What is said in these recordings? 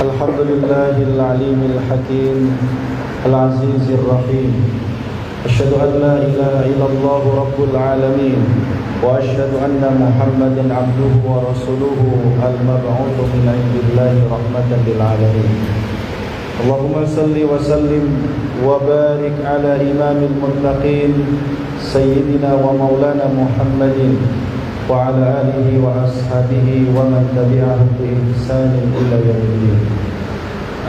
الحمد لله العليم الحكيم العزيز الرحيم أشهد أن لا إله إلا الله رب العالمين وأشهد أن محمدا عبده ورسوله المبعوث من عند الله رحمة للعالمين اللهم صل وسلم وبارك على إمام المتقين سيدنا ومولانا محمد وعلى آله وأصحابه ومن تبعهم بإحسان إلى يوم الدين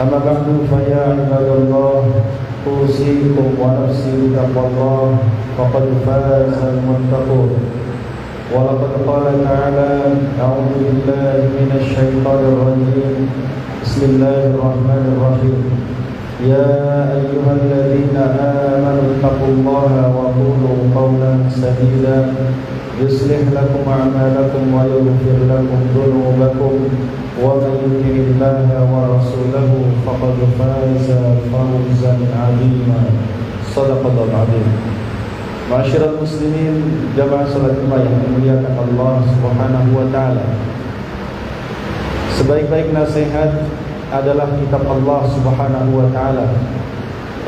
أما بعد فيا عباد الله أوصيكم ونفسي بتقوى الله فقد فاز المتقون ولقد قال تعالى أعوذ بالله من الشيطان الرجيم بسم الله الرحمن الرحيم يا أيها الذين آمنوا اتقوا الله وقولوا قولا سديدا يصلح لكم أعمالكم ويغفر لكم ذنوبكم ومن يطع الله ورسوله فقد فاز فوزا عظيما صدق الله العظيم. Ma'asyiral muslimin jamaah salat Jumat yang dimuliakan Allah Subhanahu wa taala. Sebaik-baik nasihat adalah kitab Allah Subhanahu wa taala.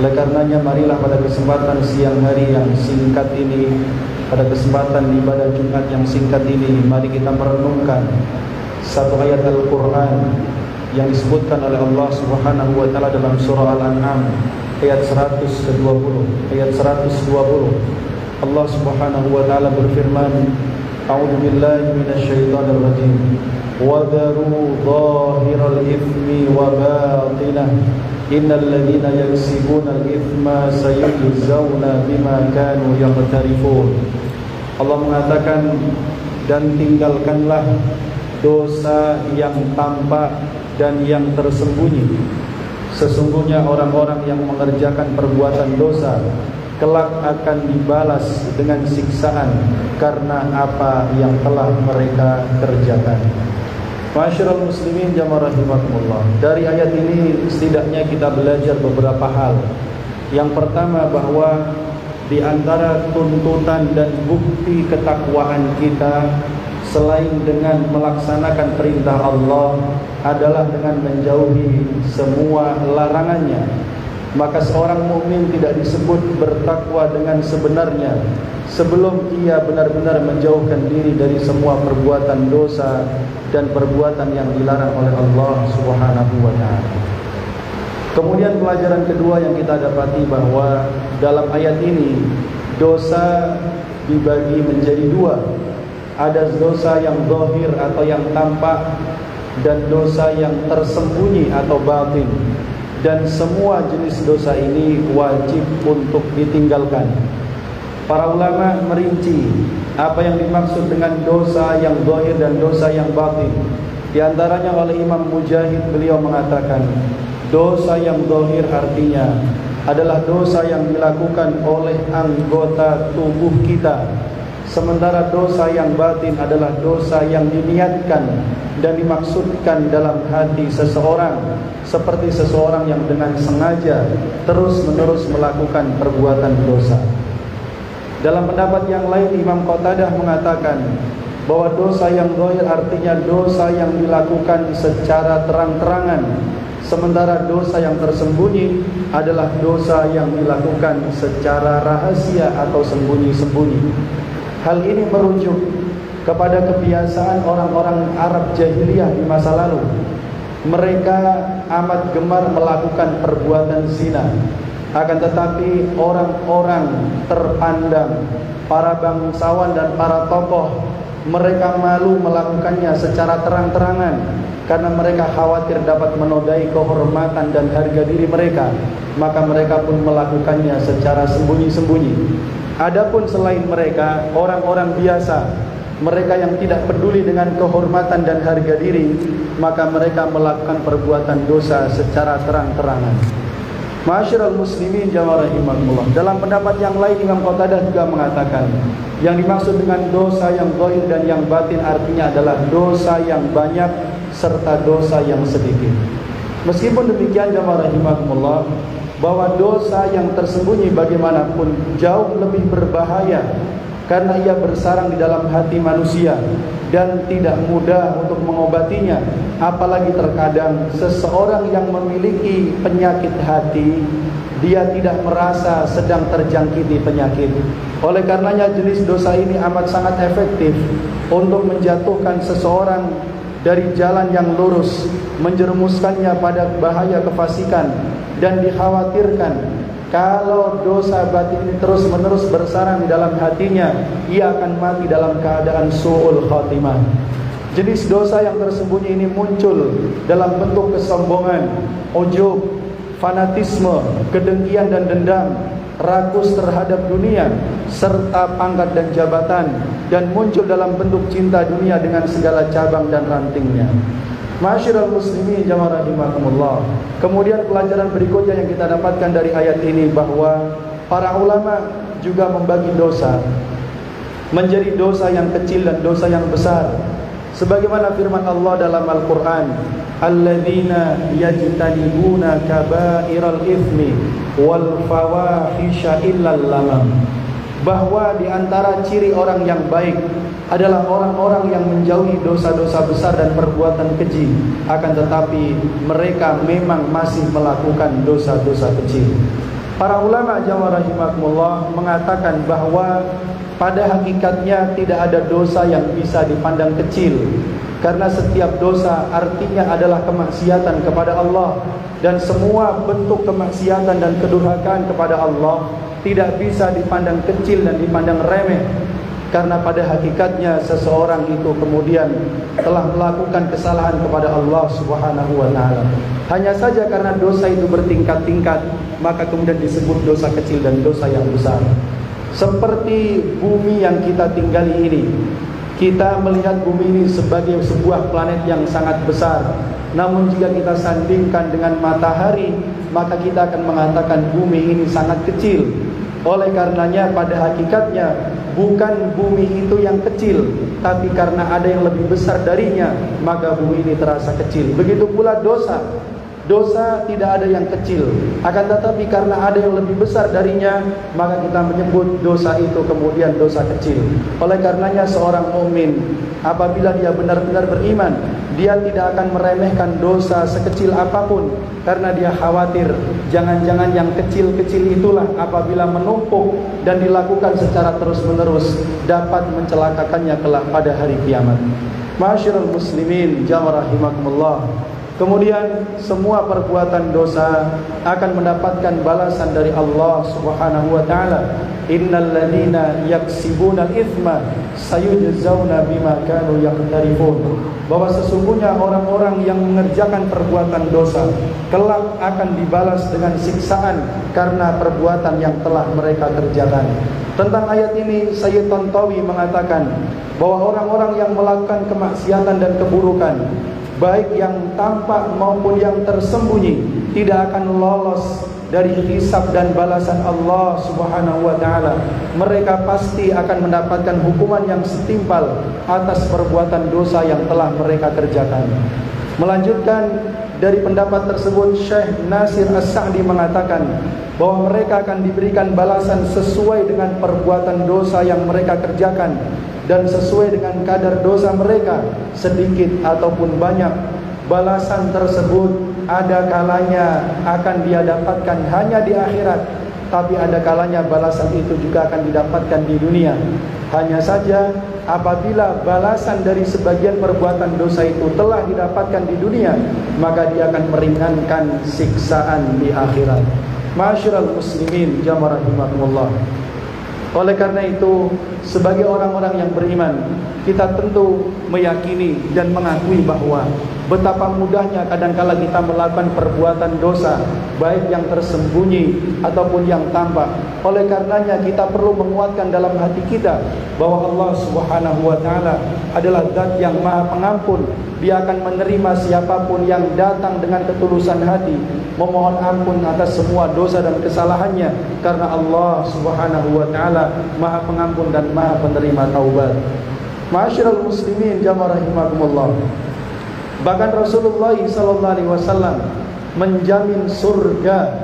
Oleh karenanya marilah pada kesempatan siang hari yang singkat ini, pada kesempatan ibadah Jumat yang singkat ini, mari kita merenungkan satu ayat Al-Quran yang disebutkan oleh Allah Subhanahu wa taala dalam surah Al-An'am ayat 120. Ayat 120 Allah Subhanahu wa taala berfirman, A'udzu billahi minasyaitonir rajim. Wa dharu dhahiral ithmi wa batinah. Innal ladzina yaksibuna al-ithma sayujzauna bima kanu yaqtarifun. Allah mengatakan, dan tinggalkanlah dosa yang tampak dan yang tersembunyi. Sesungguhnya orang-orang yang mengerjakan perbuatan dosa kelak akan dibalas dengan siksaan karena apa yang telah mereka kerjakan. Ma'asyiral muslimin jamaah rahimakumullah. Dari ayat ini setidaknya kita belajar beberapa hal. Yang pertama, bahwa di antara tuntutan dan bukti ketakwaan kita selain dengan melaksanakan perintah Allah adalah dengan menjauhi semua larangannya. Maka seorang mukmin tidak disebut bertakwa dengan sebenarnya sebelum ia benar-benar menjauhkan diri dari semua perbuatan dosa dan perbuatan yang dilarang oleh Allah Subhanahu wa taala. Kemudian pelajaran kedua yang kita dapati bahwa dalam ayat ini dosa dibagi menjadi dua. Ada dosa yang zahir atau yang tampak dan dosa yang tersembunyi atau batin. Dan semua jenis dosa ini wajib untuk ditinggalkan. Para ulama merinci apa yang dimaksud dengan dosa yang zahir dan dosa yang batin. Di antaranya oleh Imam Mujahid, beliau mengatakan dosa yang zahir artinya adalah dosa yang dilakukan oleh anggota tubuh kita. Sementara dosa yang batin adalah dosa yang diniatkan dan dimaksudkan dalam hati seseorang, seperti seseorang yang dengan sengaja terus-menerus melakukan perbuatan dosa. Dalam pendapat yang lain, Imam Qatadah mengatakan bahwa dosa yang zahir artinya dosa yang dilakukan secara terang-terangan, sementara dosa yang tersembunyi adalah dosa yang dilakukan secara rahasia atau sembunyi-sembunyi. Hal ini merujuk kepada kebiasaan orang-orang Arab jahiliyah di masa lalu. Mereka amat gemar melakukan perbuatan zina. Akan tetapi orang-orang terpandang, para bangsawan dan para tokoh, mereka malu melakukannya secara terang-terangan karena mereka khawatir dapat menodai kehormatan dan harga diri mereka. Maka mereka pun melakukannya secara sembunyi-sembunyi. Adapun selain mereka, orang-orang biasa, mereka yang tidak peduli dengan kehormatan dan harga diri, maka mereka melakukan perbuatan dosa secara terang-terangan. Ma'asyiral muslimin jamaah rahimakumullah. Dalam pendapat yang lain, Imam Qatadah juga mengatakan yang dimaksud dengan dosa yang zahir dan yang batin artinya adalah dosa yang banyak serta dosa yang sedikit. Meskipun demikian jamaah rahimakumullah, bahwa dosa yang tersembunyi bagaimanapun jauh lebih berbahaya karena ia bersarang di dalam hati manusia. dan tidak mudah untuk mengobatinya. Apalagi terkadang seseorang yang memiliki penyakit hati, dia tidak merasa sedang terjangkiti penyakit. Oleh karenanya jenis dosa ini amat sangat efektif untuk menjatuhkan seseorang dari jalan yang lurus, menjerumuskannya pada bahaya kefasikan, dan dikhawatirkan kalau dosa batin ini terus-menerus bersarang di dalam hatinya, ia akan mati dalam keadaan su'ul khatimah. Jenis dosa yang tersembunyi ini muncul dalam bentuk kesombongan, ujub, fanatisme, kedengkian dan dendam, rakus terhadap dunia, serta pangkat dan jabatan, dan muncul dalam bentuk cinta dunia dengan segala cabang dan rantingnya. Ma'asyiral muslimin jamaah rahimakumullah. Kemudian pelajaran berikutnya yang kita dapatkan dari ayat ini bahwa para ulama juga membagi dosa menjadi dosa yang kecil dan dosa yang besar. Sebagaimana firman Allah dalam Al-Qur'an, alladzina yajtanibuna kaba'iral itsmi wal fawahisha illal lamam. Bahwa di antara ciri orang yang baik adalah orang-orang yang menjauhi dosa-dosa besar dan perbuatan keji, akan tetapi mereka memang masih melakukan dosa-dosa kecil. Para ulama jamaah rahimakumullah mengatakan bahwa pada hakikatnya tidak ada dosa yang bisa dipandang kecil, karena setiap dosa artinya adalah kemaksiatan kepada Allah, dan semua bentuk kemaksiatan dan kedurhakaan kepada Allah tidak bisa dipandang kecil dan dipandang remeh, karena pada hakikatnya seseorang itu kemudian telah melakukan kesalahan kepada Allah Subhanahu wa taala. Hanya saja karena dosa itu bertingkat-tingkat, maka kemudian disebut dosa kecil dan dosa yang besar. Seperti bumi yang kita tinggali ini, kita melihat bumi ini sebagai sebuah planet yang sangat besar. Namun jika kita sandingkan dengan matahari, maka kita akan mengatakan bumi ini sangat kecil. Oleh karenanya pada hakikatnya bukan bumi itu yang kecil, tapi karena ada yang lebih besar darinya, maka bumi ini terasa kecil. Begitu pula dosa. Dosa tidak ada yang kecil, akan tetapi karena ada yang lebih besar darinya, maka kita menyebut dosa itu kemudian dosa kecil. Oleh karenanya seorang mukmin apabila dia benar-benar beriman, dia tidak akan meremehkan dosa sekecil apapun, karena dia khawatir jangan-jangan yang kecil-kecil itulah apabila menumpuk dan dilakukan secara terus-menerus dapat mencelakakannya kelak pada hari kiamat. Ma'asyiral muslimin jamaah rahimakumullah. Kemudian semua perbuatan dosa akan mendapatkan balasan dari Allah Subhanahu wa taala. Innal ladzina yaksibunal itsma sayujzauna bima kanu yaqtarifun. Bahwa sesungguhnya orang-orang yang mengerjakan perbuatan dosa kelak akan dibalas dengan siksaan karena perbuatan yang telah mereka kerjakan. Tentang ayat ini Sayyid Tantawi mengatakan bahwa orang-orang yang melakukan kemaksiatan dan keburukan, baik yang tampak maupun yang tersembunyi, tidak akan lolos dari hisab dan balasan Allah Subhanahu wa taala. Mereka pasti akan mendapatkan hukuman yang setimpal atas perbuatan dosa yang telah mereka kerjakan. Melanjutkan dari pendapat tersebut, Syekh Nasir As-Sa'di mengatakan bahwa mereka akan diberikan balasan sesuai dengan perbuatan dosa yang mereka kerjakan dan sesuai dengan kadar dosa mereka, sedikit ataupun banyak. Balasan tersebut ada kalanya akan dia dapatkan hanya di akhirat, tapi ada kalanya balasan itu juga akan didapatkan di dunia. Hanya saja apabila balasan dari sebagian perbuatan dosa itu telah didapatkan di dunia, maka dia akan meringankan siksaan di akhirat. Ma'asyiral muslimin jamaah rahimakumullah. Oleh karena itu, sebagai orang-orang yang beriman, kita tentu meyakini dan mengakui bahwa betapa mudahnya kadangkala kita melakukan perbuatan dosa, baik yang tersembunyi ataupun yang tampak. Oleh karenanya kita perlu menguatkan dalam hati kita bahwa Allah Subhanahu wa taala adalah Zat yang Maha Pengampun. Dia akan menerima siapapun yang datang dengan ketulusan hati, memohon ampun atas semua dosa dan kesalahannya, karena Allah Subhanahu wa taala Maha Pengampun dan Maha Penerima taubat. Ma'asyiral muslimin jamaah rahimakumullah. Bahkan Rasulullah sallallahu alaihi wasallam menjamin surga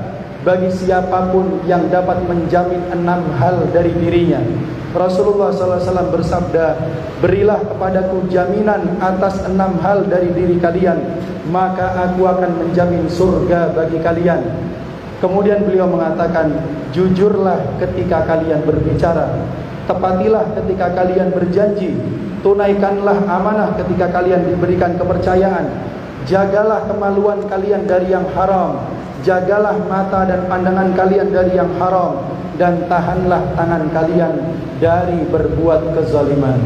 bagi siapapun yang dapat menjamin 6 hal dari dirinya. Rasulullah SAW bersabda, berilah kepadaku jaminan atas 6 hal dari diri kalian, maka aku akan menjamin surga bagi kalian. Kemudian beliau mengatakan, jujurlah ketika kalian berbicara, tepatilah ketika kalian berjanji, tunaikanlah amanah ketika kalian diberikan kepercayaan, jagalah kemaluan kalian dari yang haram, jagalah mata dan pandangan kalian dari yang haram, dan tahanlah tangan kalian dari berbuat kezaliman.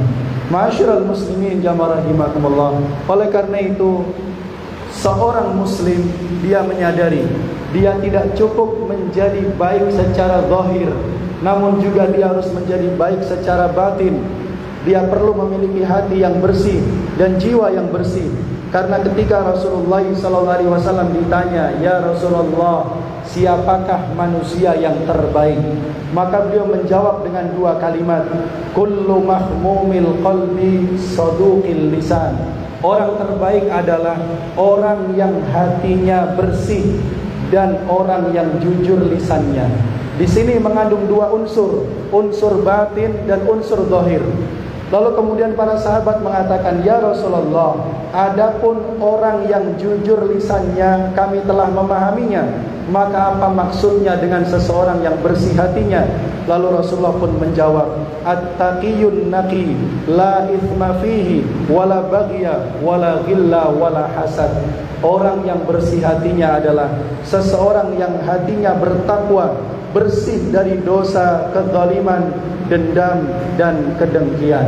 Ma'asyiral muslimin jamaah rahimakumullah. Oleh karena itu, seorang muslim dia menyadari dia tidak cukup menjadi baik secara zahir, namun juga dia harus menjadi baik secara batin. Dia perlu memiliki hati yang bersih dan jiwa yang bersih. Karena ketika Rasulullah SAW ditanya, ya Rasulullah, siapakah manusia yang terbaik? Maka beliau menjawab dengan 2 kalimat, kullu mahmumil qalbi saduqil lisan. Orang terbaik adalah orang yang hatinya bersih dan orang yang jujur lisannya. Di sini mengandung 2 unsur, unsur batin dan unsur zahir. Lalu kemudian para sahabat mengatakan, ya Rasulullah, adapun orang yang jujur lisannya kami telah memahaminya, maka apa maksudnya dengan seseorang yang bersih hatinya? Lalu Rasulullah pun menjawab, at-taqiyun naqi la ithma fihi wala baghya wala ghilla wala hasad. Orang yang bersih hatinya adalah seseorang yang hatinya bertakwa, bersih dari dosa, kezaliman, dendam dan kedengkian.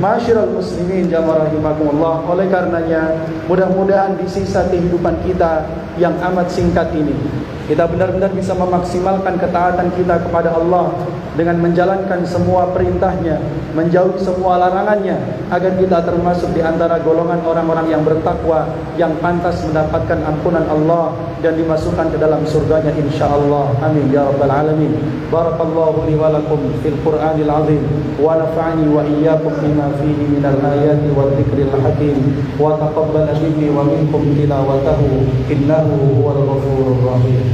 Ma'asyiral muslimin jamaah rahimakumullah. Oleh karenanya, mudah-mudahan di sisa kehidupan kita yang amat singkat ini, kita benar-benar bisa memaksimalkan ketaatan kita kepada Allah dengan menjalankan semua perintahnya, menjauhi semua larangannya, agar kita termasuk di antara golongan orang-orang yang bertakwa, yang pantas mendapatkan ampunan Allah dan dimasukkan ke dalam surganya insyaallah. Amin ya rabbal alamin. Barakallahu li wa lakum fil Qur'anil azim wa nafa'ani wa iyyakum bima fihi minal ayati wal dzikril hakim wa taqabbal minni wa minkum tilawatahu innahu huwal ghafurur rahim.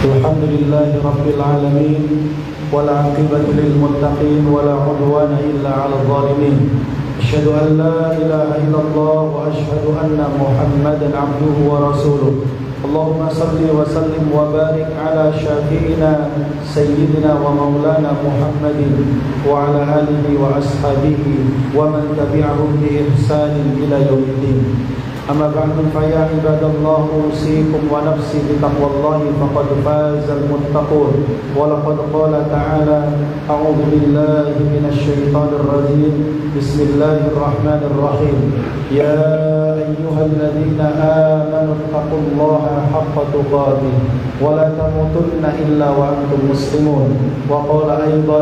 Alhamdulillahi rabbil alamin wal 'aqibatu lil muttaqin wala 'udwana illa 'alal zalimin. Asyhadu an la ilaha illallah wa asyhadu anna Muhammadan 'abduhu wa rasuluh. Allahumma salli wa sallim wa barik ala syafi'ina sayyidina wa maulana Muhammadin wa ala alihi wa ashabihi wa man tabi'ahum bi ihsanin ila yaumiddin. أما بعد فيا عباد الله أوصيكم ونفسي بتقوى الله فقد فاز المتقون ولقد قال تعالى أعوذ بالله من الشيطان الرجيم بسم الله الرحمن الرحيم يا أيها الذين آمنوا اتقوا الله حق تقاته ولا تموتن إلا وأنتم مسلمون وقال أيضا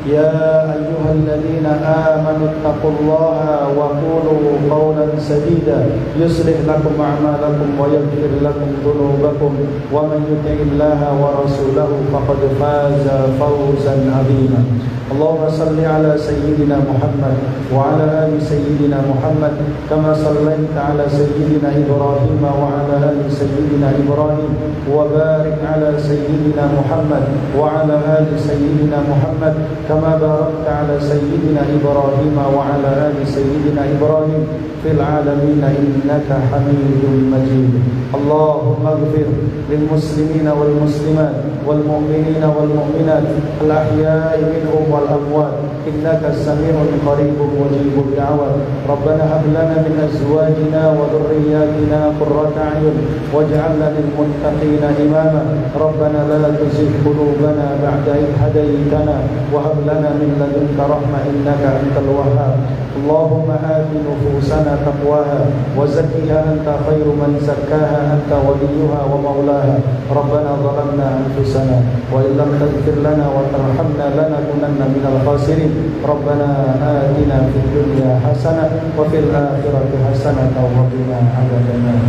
يا أيها الذين آمنوا اتقوا الله وقولوا قولا سديدا يصلح لكم أعمالكم ويغفر لكم ذنوبكم ومن يطع الله ورسوله فقد فاز فوزا عظيما. اللهم صل على سيدنا محمد وعلى آل سيدنا محمد كما صليت على سيدنا إبراهيم وعلى آل سيدنا إبراهيم وبارك على سيدنا محمد وعلى آل سيدنا محمد كما باركت على سيدنا إبراهيم وعلى آل سيدنا إبراهيم في العالمين إنك حميد مجيد. اللهم اغفر للمسلمين والمسلمات والمؤمنين والمؤمنات الأحياء منهم والأموات إنك سميع قريب مجيب الدعوات. ربنا هب لنا من أزواجنا وذرياتنا قرة أعين واجعلنا للمتقين إماما. ربنا لا تزغ قلوبنا بعد إذ هديتنا وهب لنا من لدنك رحمة إنك أنت الوهاب. اللهم آت نفوسنا تقواها وزكها أنت خير من زكاها أنت وليها ومولاها. ربنا ظلمنا أنفسنا وإن لم تغفر لنا وترحمنا لنكونن من الخاسرين. ربنا آتنا في الدنيا حسنة وفي الآخرة حسنة وقنا عذاب النار.